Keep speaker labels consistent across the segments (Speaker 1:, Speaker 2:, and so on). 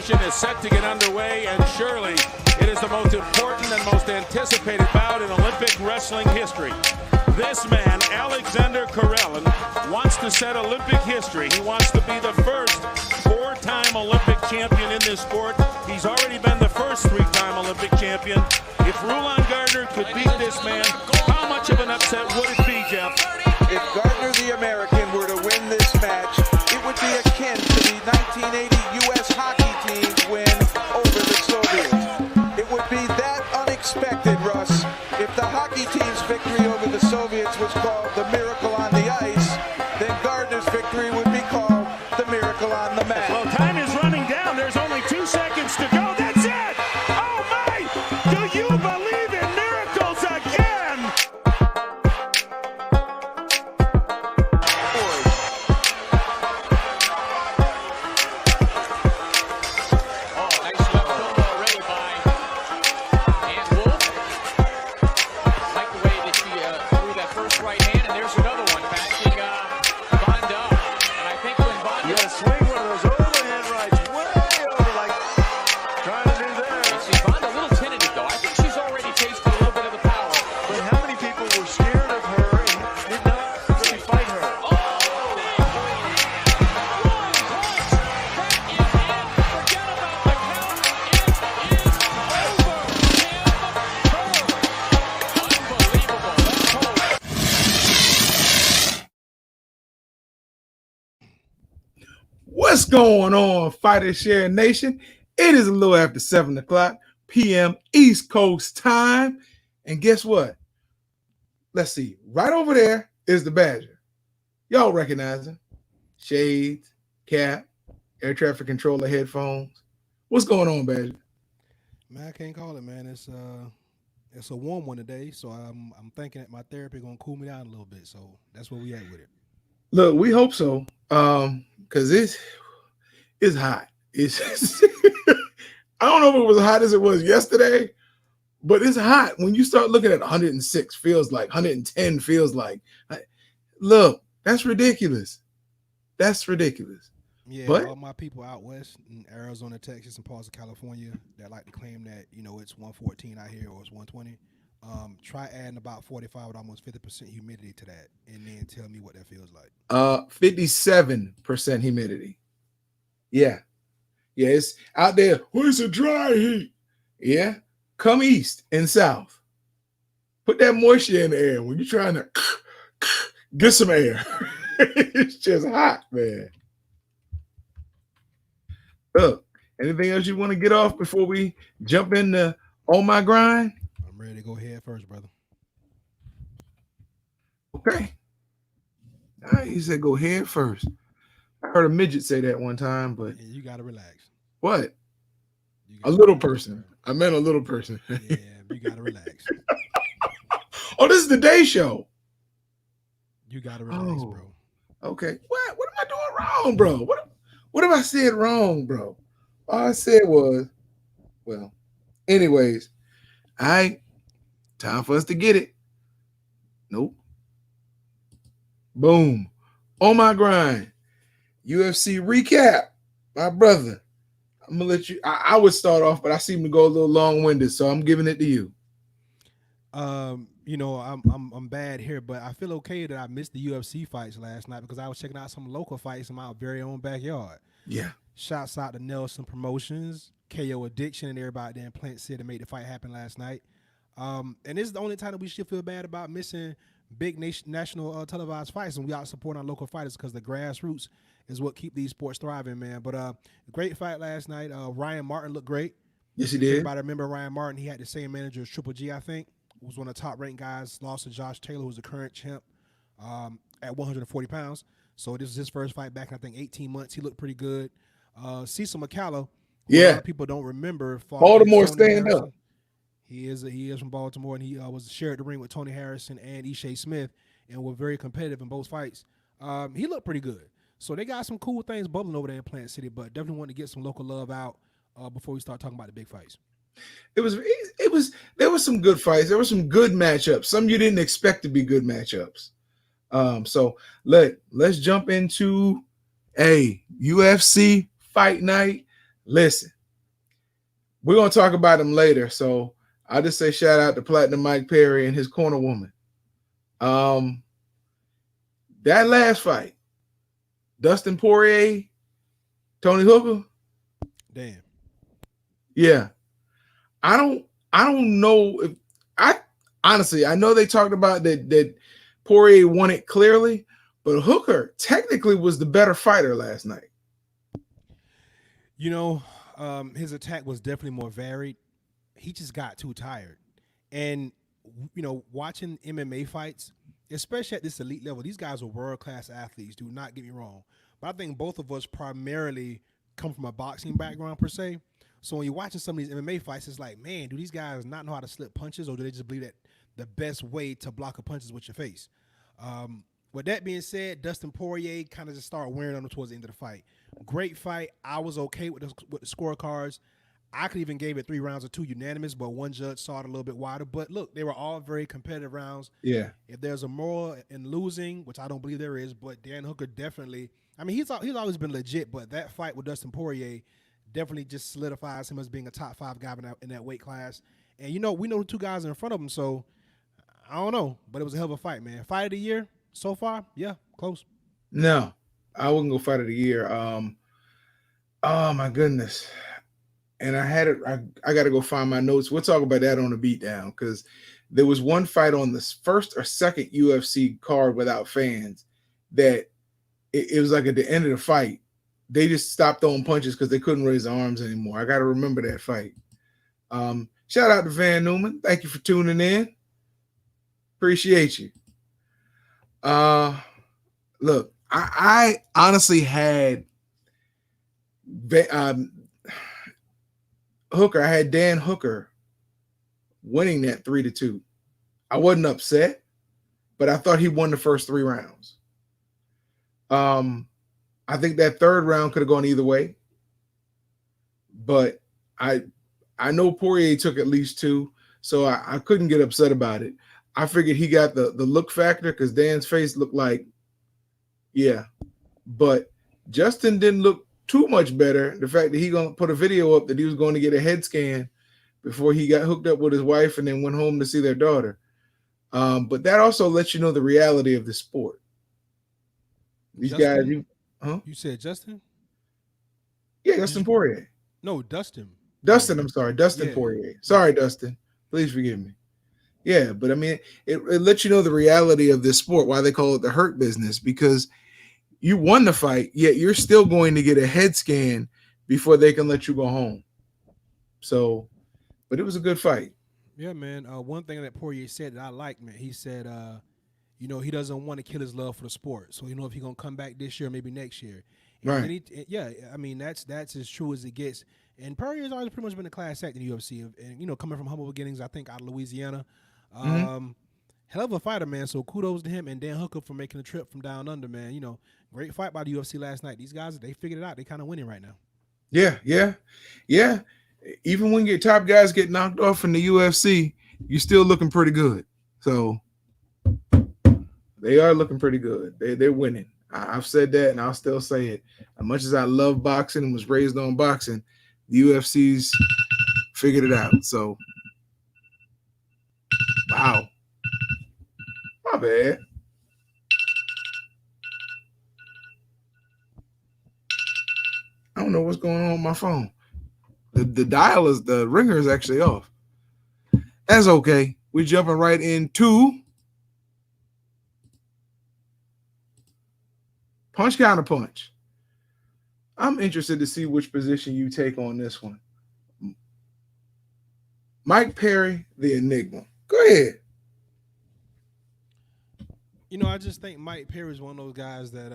Speaker 1: Is set to get underway, and surely it is the most important and most anticipated bout in Olympic wrestling history. This man, Alexander Karelin, wants to set Olympic history. He wants to be the first four-time Olympic champion in this sport. He's already been the first three-time Olympic champion. If Rulon Gardner could beat this man, how much of an upset would it be, Jeff?
Speaker 2: If Gardner the American were to win this match, it would be akin to the 1980 U.S. hockey team's win over the Soviets. It would be that unexpected, Russ. If the hockey team's victory over the Soviets was called the miracle on the ice, then Gardner's victory would be called the miracle on the mat.
Speaker 1: Well, time is running down. There's only 2 seconds to go. That's it! Oh, my! Do you believe in miracles again?
Speaker 3: What's going on, Fighter Share Nation? It is a little after 7 o'clock p.m. East Coast time. And guess what? Let's see. Right over there is the Badger. Y'all recognize him. Shades, cap, air traffic controller headphones. What's going on, Badger?
Speaker 4: Man, I can't call it, man. It's a warm one today, so I'm thinking that my therapy gonna cool me down a little bit. So that's where we at with it.
Speaker 3: Look, we hope so. Because it's hot. It's I don't know if it was as hot as it was yesterday, but it's hot. When you start looking at 106 feels like 110 feels like. Look, that's ridiculous. That's ridiculous.
Speaker 4: Yeah,
Speaker 3: but
Speaker 4: all my people out west in Arizona, Texas, and parts of California that like to claim that, it's 114 out here or it's 120. Try adding about 45 with almost 50% humidity to that, and then tell me what that feels like.
Speaker 3: 57% humidity. Yeah, it's out there. Well, it's a dry heat. Yeah, come east and south. Put that moisture in the air when you're trying to get some air. It's just hot, man. Look, anything else you want to get off before we jump into On My Grind?
Speaker 4: I'm ready to go ahead first, brother.
Speaker 3: Okay. All right, he said go head first. I heard a midget say that one time, but
Speaker 4: yeah, you gotta relax.
Speaker 3: What? A little person. I meant a little person.
Speaker 4: Yeah, you gotta relax.
Speaker 3: Oh, this is the day show.
Speaker 4: You gotta relax, bro.
Speaker 3: Okay. What am I doing wrong, bro? What have I said wrong, bro? All I said was, well, anyways, all right, time for us to get it. Nope. Boom. On my grind. UFC recap. My brother. I'm gonna let you. I would start off, but I seem to go a little long-winded, so I'm giving it to you.
Speaker 4: You know, I'm bad here, but I feel okay that I missed the UFC fights last night because I was checking out some local fights in my very own backyard.
Speaker 3: Yeah.
Speaker 4: Shouts out to Nelson Promotions, KO Addiction, and everybody there in Plant City made the fight happen last night. And this is the only time that we should feel bad about missing big national televised fights, and we out supporting our local fighters because the grassroots is what keep these sports thriving, man. But great fight last night. Ryan Martin looked great.
Speaker 3: Yes, he did.
Speaker 4: Everybody remember Ryan Martin? He had the same manager as Triple G, I think. Was one of the top ranked guys. Lost to Josh Taylor, who's the current champ at 140 pounds. So this is his first fight back in, I think, 18 months. He looked pretty good. Cecil McCallum, who a lot of people don't remember.
Speaker 3: Baltimore stand up.
Speaker 4: He is from Baltimore, and he was shared the ring with Tony Harrison and Ishe Smith, and were very competitive in both fights. He looked pretty good. So they got some cool things bubbling over there in Plant City, but definitely want to get some local love out before we start talking about the big fights.
Speaker 3: There were some good fights. There were some good matchups. Some you didn't expect to be good matchups. So let's jump into a UFC fight night. Listen, we're gonna talk about him later. So I'll just say shout out to Platinum Mike Perry and his corner woman. That last fight, Dustin Poirier, Tony Hooker.
Speaker 4: Damn.
Speaker 3: Yeah. I don't know if I know they talked about that Poirier won it clearly, but Hooker technically was the better fighter last night.
Speaker 4: You know, his attack was definitely more varied. He just got too tired. And, you know, watching MMA fights, especially at this elite level, these guys are world-class athletes, do not get me wrong. But I think both of us primarily come from a boxing background per se. So when you're watching some of these MMA fights, it's like, man, do these guys not know how to slip punches, or do they just believe that the best way to block a punch is with your face? With that being said, Dustin Poirier kind of just started wearing on him towards the end of the fight. Great fight. I was okay with the scorecards. I could even gave it 3 rounds or 2 unanimous, but one judge saw it a little bit wider. But look, they were all very competitive rounds.
Speaker 3: Yeah.
Speaker 4: If there's a moral in losing, which I don't believe there is, but Dan Hooker definitely. I mean, he's always been legit, but that fight with Dustin Poirier definitely just solidifies him as being a top 5 guy in that weight class. And, you know, we know the 2 guys in front of him, so I don't know. But it was a hell of a fight, man. Fight of the year so far? Yeah, close.
Speaker 3: No, I wouldn't go fight of the year. Oh, my goodness. And I got to go find my notes. We'll talk about that on the beatdown, because there was one fight on the first or second UFC card without fans that it was like at the end of the fight, they just stopped throwing punches because they couldn't raise their arms anymore. I got to remember that fight. Shout out to Van Newman. Thank you for tuning in. Appreciate you. Look, I honestly had Hooker. I had Dan Hooker winning that 3-2. I wasn't upset, but I thought he won the first 3 rounds. I think that 3rd round could have gone either way, but I know Poirier took at least 2, so I couldn't get upset about it. I figured he got the look factor because Dan's face looked like, yeah, but Justin didn't look too much better. The fact that he gonna put a video up that he was going to get a head scan before he got hooked up with his wife and then went home to see their daughter. But that also lets you know the reality of the sport. These
Speaker 4: Justin?
Speaker 3: guys,
Speaker 4: You said Justin?
Speaker 3: Yeah, Dustin Poirier.
Speaker 4: No, Dustin.
Speaker 3: I'm sorry, Dustin
Speaker 4: Yeah.
Speaker 3: Poirier. Sorry, Dustin. Please forgive me. Yeah, but I mean, it lets you know the reality of this sport, why they call it the hurt business, because you won the fight, yet you're still going to get a head scan before they can let you go home. So, but it was a good fight.
Speaker 4: Yeah, man. One thing that Poirier said that I like, man, he said, you know, he doesn't want to kill his love for the sport. So, you know, if he's going to come back this year, maybe next year. And
Speaker 3: Right.
Speaker 4: yeah, I mean, that's as true as it gets. And Poirier's always pretty much been a class act in the UFC. And, you know, coming from humble beginnings, I think out of Louisiana. Hell of a fighter, man. So kudos to him and Dan Hooker for making the trip from down under, man. You know, great fight by the UFC last night. These guys, they figured it out. They kind of winning right now.
Speaker 3: Yeah. Even when your top guys get knocked off in the UFC, you're still looking pretty good. So they are looking pretty good. They're winning. I've said that, and I'll still say it. As much as I love boxing and was raised on boxing, the UFC's figured it out. So, wow, my bad. I don't know what's going on with my phone. The ringer is actually off. That's okay. We jumping right into punch counter punch. I'm interested to see which position you take on this one. Mike Perry, the Enigma. Go ahead.
Speaker 4: You know, I just think Mike Perry is one of those guys that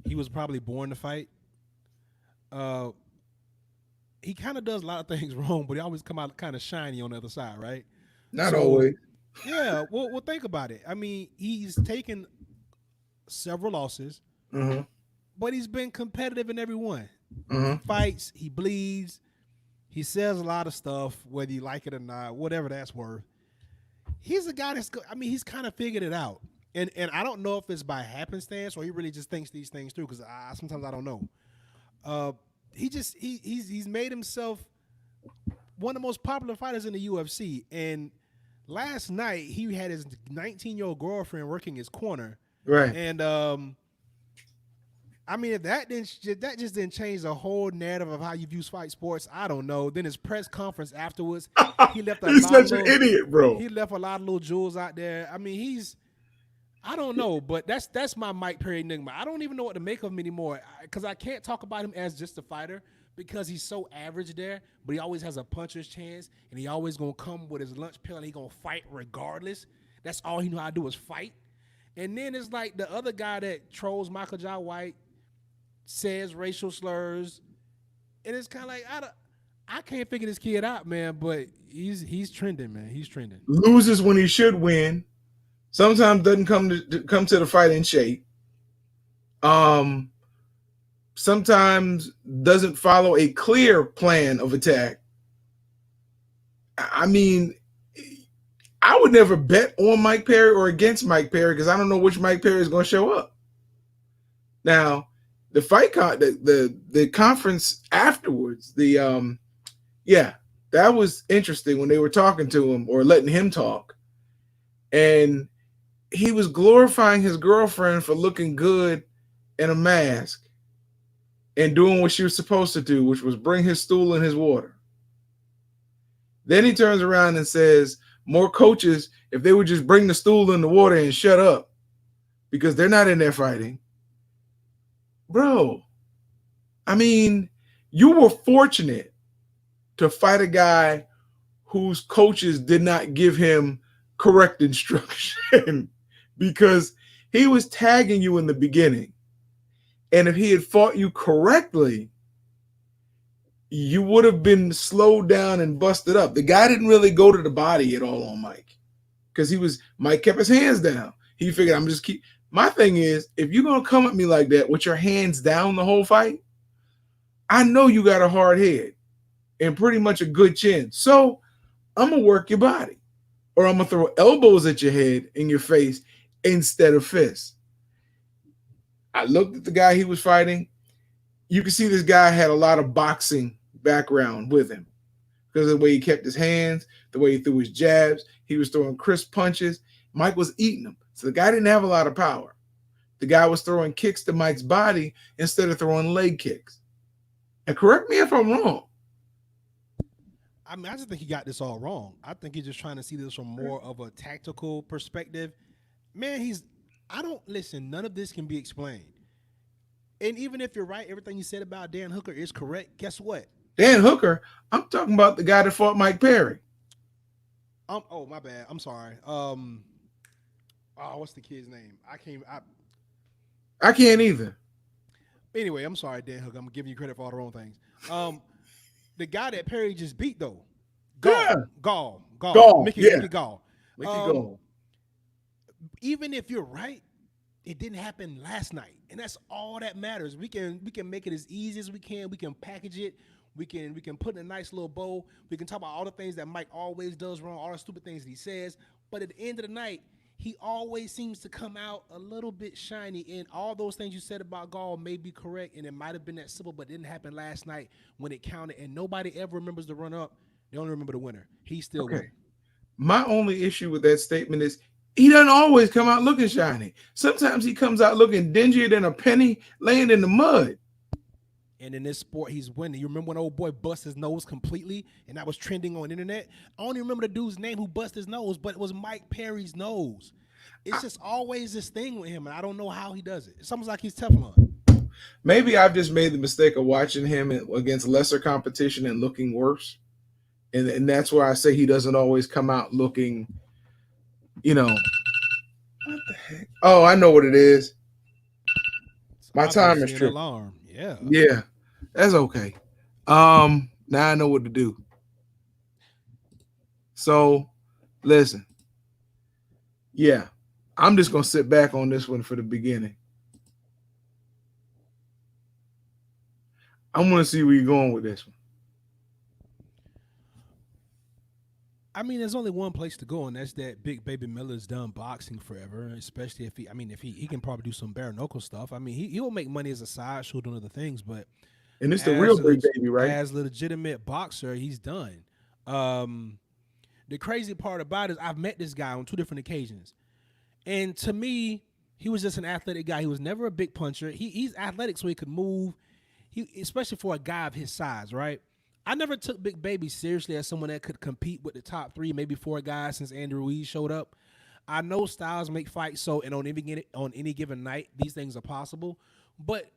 Speaker 4: he was probably born to fight. He kind of does a lot of things wrong, but he always come out kind of shiny on the other side, right?
Speaker 3: Not always.
Speaker 4: Yeah, well, think about it. I mean, he's taken several losses, but he's been competitive in every one. He fights, he bleeds, he says a lot of stuff, whether you like it or not, whatever that's worth. He's a guy he's kind of figured it out. And I don't know if it's by happenstance or he really just thinks these things through, because sometimes I don't know. He's made himself one of the most popular fighters in the UFC. And last night he had his 19-year-old girlfriend working his corner.
Speaker 3: Right.
Speaker 4: And I mean, if that just didn't change the whole narrative of how you view fight sports, I don't know. Then his press conference afterwards, he left
Speaker 3: He's such an idiot, bro.
Speaker 4: He left a lot of little jewels out there. I mean, I don't know, but that's my Mike Perry enigma. I don't even know what to make of him anymore, because I can't talk about him as just a fighter, because he's so average there, but he always has a puncher's chance, and he always going to come with his lunch pill, and he going to fight regardless. That's all he know how to do is fight. And then it's like the other guy that trolls Michael Jai White, says racial slurs, and it's kind of like I can't figure this kid out, man. But he's trending, man. He's trending.
Speaker 3: Loses when he should win. Sometimes doesn't come to the fight in shape. Sometimes doesn't follow a clear plan of attack. I mean, I would never bet on Mike Perry or against Mike Perry, because I don't know which Mike Perry is going to show up. Now, the fight, the conference afterwards, that was interesting when they were talking to him or letting him talk. And he was glorifying his girlfriend for looking good in a mask and doing what she was supposed to do, which was bring his stool and his water. Then he turns around and says, more coaches, if they would just bring the stool and the water and shut up, because they're not in there fighting. Bro, I mean, you were fortunate to fight a guy whose coaches did not give him correct instruction, because he was tagging you in the beginning. And if he had fought you correctly, you would have been slowed down and busted up. The guy didn't really go to the body at all on Mike, because Mike kept his hands down. He figured, I'm just keep. My thing is, if you're going to come at me like that with your hands down the whole fight, I know you got a hard head and pretty much a good chin. So I'm going to work your body, or I'm going to throw elbows at your head and your face instead of fists. I looked at the guy he was fighting. You can see this guy had a lot of boxing background with him, because of the way he kept his hands, the way he threw his jabs. He was throwing crisp punches. Mike was eating them. So the guy didn't have a lot of power. The guy was throwing kicks to Mike's body instead of throwing leg kicks. And correct me if I'm wrong.
Speaker 4: I mean, I just think he got this all wrong. I think he's just trying to see this from more of a tactical perspective. Man, none of this can be explained. And even if you're right, everything you said about Dan Hooker is correct. Guess what?
Speaker 3: Dan Hooker, I'm talking about the guy that fought Mike Perry.
Speaker 4: Oh, my bad. I'm sorry. What's the kid's name?
Speaker 3: I can't either.
Speaker 4: Anyway, I'm sorry, Dan Hooker. I'm giving you credit for all the wrong things. The guy that Perry just beat, though. Gall. Mickey Gall.
Speaker 3: Mickey Gall.
Speaker 4: Even if you're right, it didn't happen last night, and that's all that matters. We can make it as easy as we can. We can package it. We can put in a nice little bow. We can talk about all the things that Mike always does wrong, all the stupid things that he says. But at the end of the night, he always seems to come out a little bit shiny. And all those things you said about Gall may be correct, and it might have been that simple, but it didn't happen last night when it counted. And nobody ever remembers the run up. They only remember the winner. He's still winning.
Speaker 3: My only issue with that statement is he doesn't always come out looking shiny. Sometimes he comes out looking dingier than a penny laying in the mud.
Speaker 4: And in this sport, he's winning. You remember when old boy bust his nose completely, and that was trending on the internet? I don't even remember the dude's name who busted his nose, but it was Mike Perry's nose. It's just always this thing with him, and I don't know how he does it. It's almost like he's Teflon.
Speaker 3: Maybe I've just made the mistake of watching him against lesser competition and looking worse. And that's why I say he doesn't always come out looking, what the heck? Oh, I know what it is. My timer's tripping.
Speaker 4: Alarm. Yeah.
Speaker 3: Yeah, that's okay. Now I know what to do. So, listen. Yeah, I'm just going to sit back on this one for the beginning. I want to see where you're going with this one.
Speaker 4: I mean, there's only one place to go, and that's that Big Baby Miller's done boxing forever, especially if he can probably do some bare knuckle stuff. I mean, he'll make money as a sideshow doing other things, but
Speaker 3: and it's the real Big Baby, right?
Speaker 4: As a legitimate boxer, he's done. The crazy part about it is I've met this guy on 2 different occasions, and to me, he was just an athletic guy. He was never a big puncher. He's athletic, so he could move. Especially for a guy of his size, right? I never took Big Baby seriously as someone that could compete with the top 3, maybe 4 guys since Andy Ruiz showed up. I know styles make fights, so and on any given night, these things are possible. But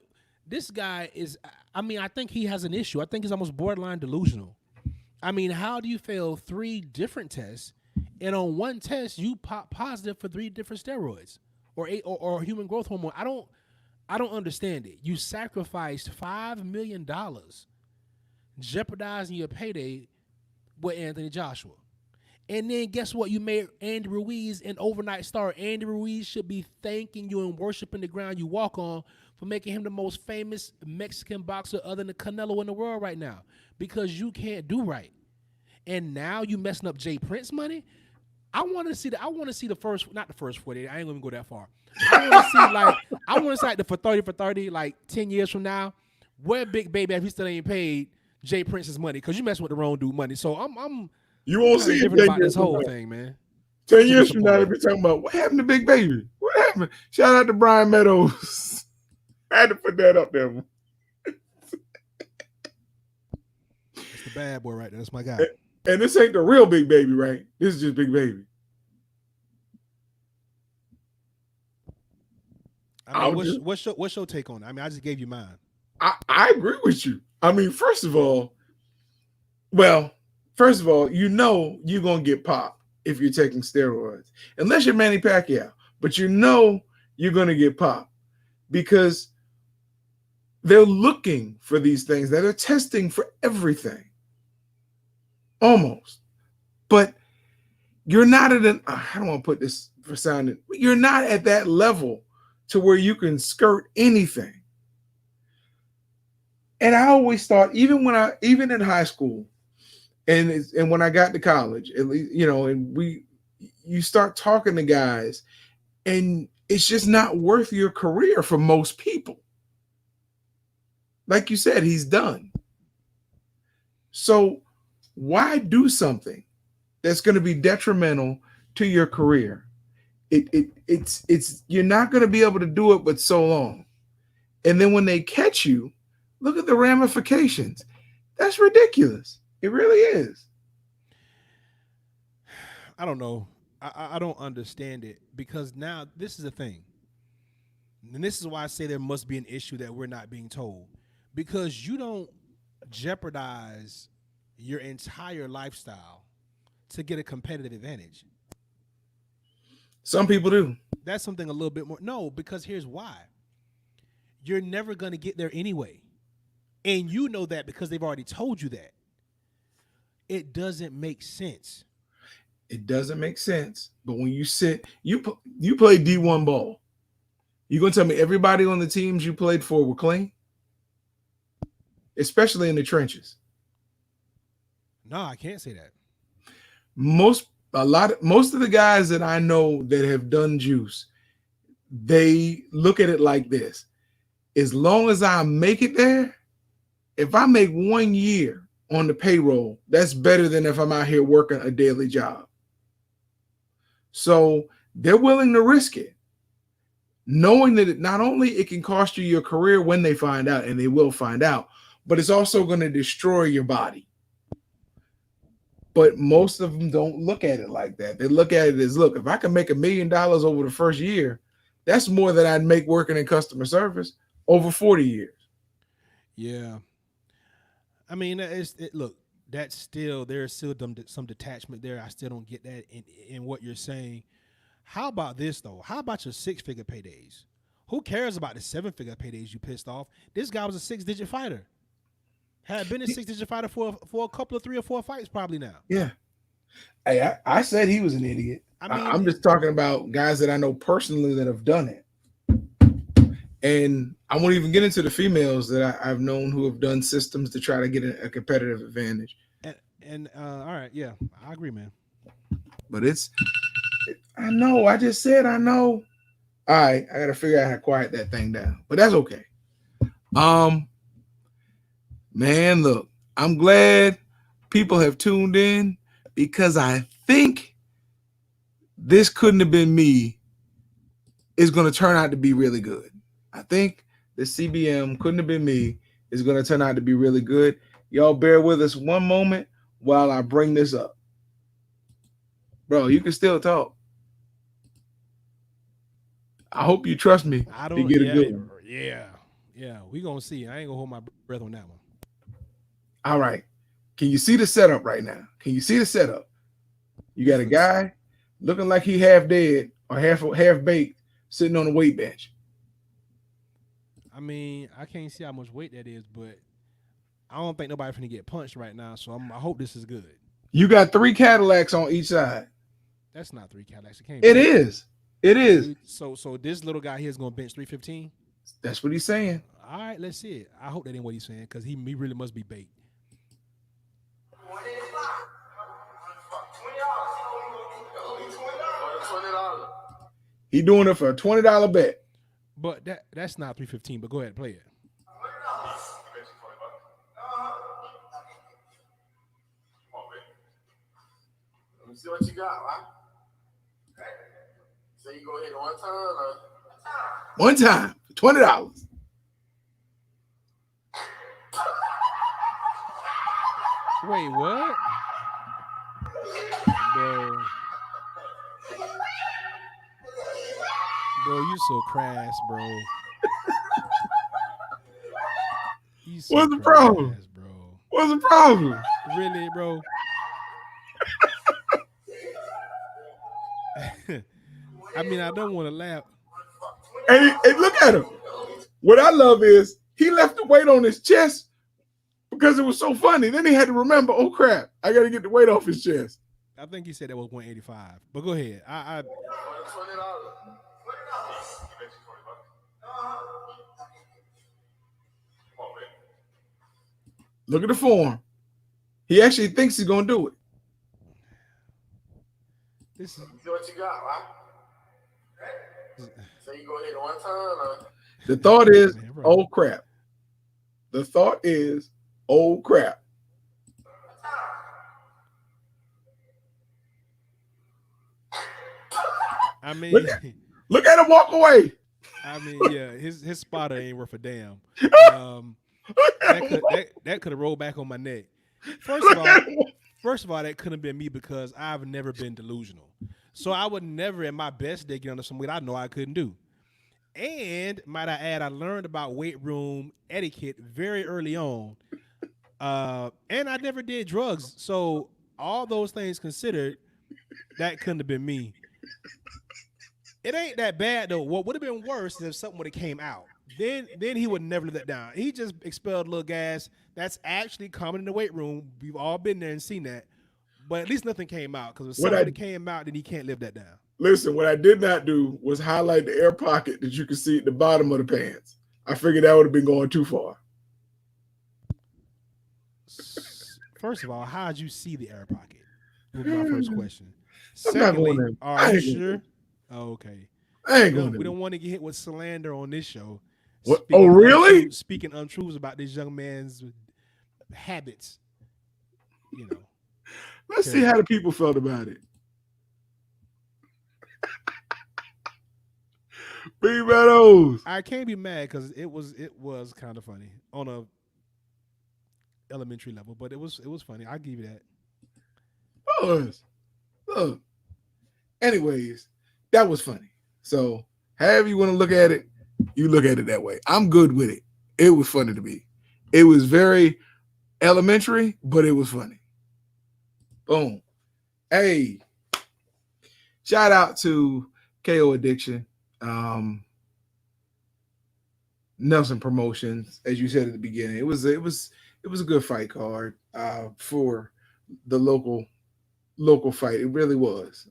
Speaker 4: this guy is, I think he has an issue. I think he's almost borderline delusional. I mean, how do you fail 3 different tests, and on one test you pop positive for 3 different steroids or human growth hormone? I don't understand it. You sacrificed $5 million jeopardizing your payday with Anthony Joshua. And then guess what? You made Andy Ruiz an overnight star. Andy Ruiz should be thanking you and worshiping the ground you walk on for making him the most famous Mexican boxer other than Canelo in the world right now, because you can't do right. And now you messing up Jay Prince money? I want to see the first, not the first 48. I ain't gonna go that far. I want to see like the for 30 like 10 years from now, where Big Baby if he still ain't paid Jay Prince's money, because you messing with the wrong dude money. So I'm
Speaker 3: you won't see it
Speaker 4: about this whole thing, man.
Speaker 3: 10 years from now, they'll be talking about what happened to Big Baby. What happened? Shout out to Brian Meadows. I had to put that up there.
Speaker 4: That's the bad boy right there. That's my guy.
Speaker 3: And this ain't the real Big Baby, right? This is just Big Baby.
Speaker 4: I mean, what's your take on it? I mean, I just gave you mine.
Speaker 3: I agree with you. I mean, first of all, you're going to get popped if you're taking steroids. Unless you're Manny Pacquiao. But you're going to get popped because they're looking for these things. That are testing for everything. Almost. But you're not at I don't want to put this for sounding, you're not at that level to where you can skirt anything. And I always thought, even in high school, and when I got to college, at least, and you start talking to guys, and it's just not worth your career for most people. Like you said, he's done. So why do something that's going to be detrimental to your career? It's you're not going to be able to do it but so long. And then when they catch you, look at the ramifications. That's ridiculous. It really is.
Speaker 4: I don't know. I don't understand it, because now this is the thing. And this is why I say there must be an issue that we're not being told. Because you don't jeopardize your entire lifestyle to get a competitive advantage.
Speaker 3: Some people do.
Speaker 4: That's something a little bit more. No, because here's why. You're never going to get there anyway. And you know that because they've already told you that. It doesn't make sense.
Speaker 3: It doesn't make sense. But when you play D1 ball, you going to tell me everybody on the teams you played for were clean? Especially in the trenches.
Speaker 4: No, I can't say that.
Speaker 3: most of the guys that I know that have done juice, they look at it like this. As long as I make it there, if I make 1 year on the payroll, that's better than if I'm out here working a daily job. So they're willing to risk it, knowing that not only it can cost you your career when they find out, and they will find out, but it's also going to destroy your body. But most of them don't look at it like that. They look at it as, look, if I can make $1 million over the first year, that's more than I'd make working in customer service over 40 years.
Speaker 4: Yeah. I mean, look, that's still, there's still some detachment there. I still don't get that in what you're saying. How about this, though? How about your 6-figure paydays? Who cares about the 7-figure paydays you pissed off? This guy was a 6-digit fighter. Had been a 6-digit fighter for a couple of 3 or 4 fights probably now.
Speaker 3: Yeah. Hey, I said he was an idiot. I mean, I'm just talking about guys that I know personally that have done it. And I won't even get into the females that I've known who have done systems to try to get a competitive advantage.
Speaker 4: And all right, yeah, I agree, man.
Speaker 3: But I know. I just said I know. All right, I got to figure out how to quiet that thing down. But that's okay. Man, look, I'm glad people have tuned in, because I think this couldn't have been me is going to turn out to be really good. I think the CBM couldn't have been me is going to turn out to be really good. Y'all bear with us one moment while I bring this up. Bro, you can still talk. I hope you trust me to get a good one.
Speaker 4: Yeah, we going to see. I ain't going to hold my breath on that one.
Speaker 3: All right. Can you see the setup right now? Can you see the setup? You got a guy looking like he half dead or half baked sitting on a weight bench.
Speaker 4: I mean, I can't see how much weight that is, but I don't think nobody's going to get punched right now, so I hope this is good.
Speaker 3: You got 3 Cadillacs on each side.
Speaker 4: That's not 3 Cadillacs.
Speaker 3: It is. It is.
Speaker 4: So this little guy here is going to bench 315?
Speaker 3: That's what he's saying.
Speaker 4: All right, let's see it. I hope that ain't what he's saying, because he really must be baked.
Speaker 3: He doing it for a $20 bet.
Speaker 4: But that's not 315, but go ahead, play it.
Speaker 5: Let me see what you got, right? So you go hit it one time or?
Speaker 3: One time, $20.
Speaker 4: Wait, what? Bro, you so crass, bro.
Speaker 3: What's the problem?
Speaker 4: Bro.
Speaker 3: What's the problem?
Speaker 4: Really, bro? I mean, I don't want to laugh.
Speaker 3: Hey, look at him. What I love is he left the weight on his chest because it was so funny. Then he had to remember, oh crap, I got to get the weight off his chest.
Speaker 4: I think he said that was 185. But go ahead.
Speaker 3: Look at the form. He actually thinks he's gonna do it.
Speaker 5: This is what you got, right? So you go hit it one time or?
Speaker 3: The thought is, oh crap. The thought is, oh crap.
Speaker 4: I mean,
Speaker 3: look at him walk away.
Speaker 4: I mean, yeah, his spotter ain't worth a damn. That could have rolled back on my neck. First of all, that couldn't have been me because I've never been delusional. So I would never, in my best day, get under some weight I know I couldn't do. And might I add, I learned about weight room etiquette very early on. And I never did drugs. So all those things considered, that couldn't have been me. It ain't that bad though. What would have been worse is if something would have came out. Then he would never let that down. He just expelled a little gas. That's actually common in the weight room. We've all been there and seen that. But at least nothing came out, because if something came out, then he can't live that down.
Speaker 3: Listen, what I did not do was highlight the air pocket that you could see at the bottom of the pants. I figured that would have been going too far.
Speaker 4: First of all, how'd you see the air pocket? Would be my first question.
Speaker 3: I'm not going
Speaker 4: Secondly,
Speaker 3: there.
Speaker 4: are you sure? Oh, okay.
Speaker 3: I ain't
Speaker 4: We
Speaker 3: going
Speaker 4: don't, we
Speaker 3: there.
Speaker 4: don't want to get hit with slander on this show.
Speaker 3: What? Oh, really?
Speaker 4: Speaking untruths about this young man's habits. You know.
Speaker 3: Let's see how the people felt about it. Big Meadows.
Speaker 4: I can't be mad because it was kind of funny on a elementary level, but it was funny. I'll give you that.
Speaker 3: Look. Anyways, that was funny. So, however you want to look at it, you look at it that way. I'm good with it. It was funny to me. It was very elementary, but it was funny. Boom. Hey, shout out to KO Addiction, Nelson Promotions, as you said at the beginning. It was a good fight card for the local fight. It really was.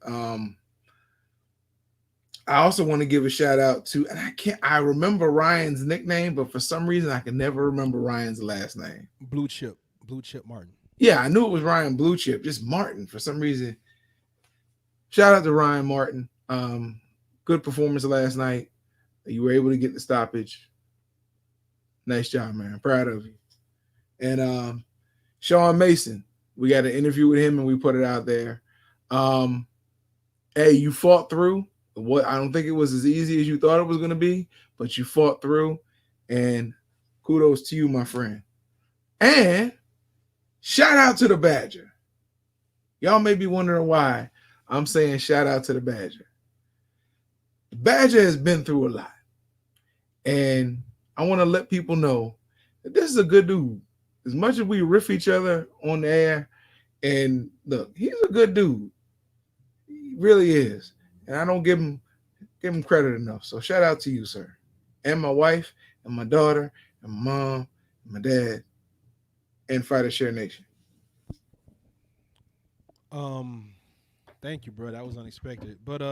Speaker 3: I also want to give a shout out to, and I remember Ryan's nickname, but for some reason I can never remember Ryan's last name.
Speaker 4: Blue Chip Martin.
Speaker 3: Yeah, I knew it was Ryan Blue Chip, just Martin for some reason. Shout out to Ryan Martin. Good performance last night. You were able to get the stoppage. Nice job, man. Proud of you. And Sean Mason, we got an interview with him and we put it out there. Hey, you fought through. I don't think it was as easy as you thought it was going to be, but you fought through, and kudos to you, my friend. And shout out to the Badger. Y'all may be wondering why I'm saying shout out to the Badger. The Badger has been through a lot, and I want to let people know that this is a good dude. As much as we riff each other on the air, and look, he's a good dude. He really is. And I don't give him credit enough. So shout out to you, sir. And my wife, and my daughter, and my mom, and my dad, and Fighter Share Nation.
Speaker 4: Thank you, bro. That was unexpected. But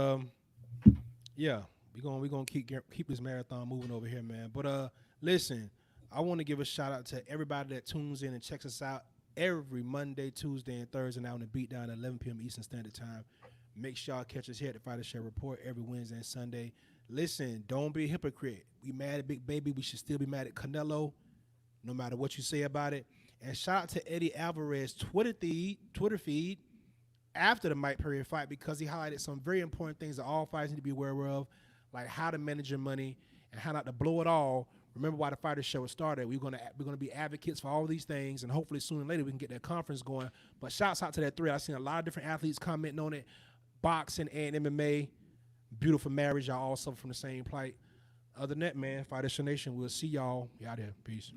Speaker 4: yeah, we're gonna keep this marathon moving over here, man. But listen, I want to give a shout out to everybody that tunes in and checks us out every Monday, Tuesday, and Thursday now on the Beatdown at 11 p.m. Eastern Standard Time. Make sure y'all catch us here at the Fighter Share Report every Wednesday and Sunday. Listen, don't be a hypocrite. We mad at Big Baby. We should still be mad at Canelo, no matter what you say about it. And shout out to Eddie Alvarez's Twitter feed after the Mike Perry fight, because he highlighted some very important things that all fighters need to be aware of, like how to manage your money and how not to blow it all. Remember why the Fighter Show was started. We're gonna be advocates for all these things, and hopefully sooner or later we can get that conference going. But shouts out to that thread. I've seen a lot of different athletes commenting on it. Boxing and MMA, beautiful marriage. Y'all all suffer from the same plight. Other than that, man, Fighter Nation, we'll see y'all. Y'all there. Peace.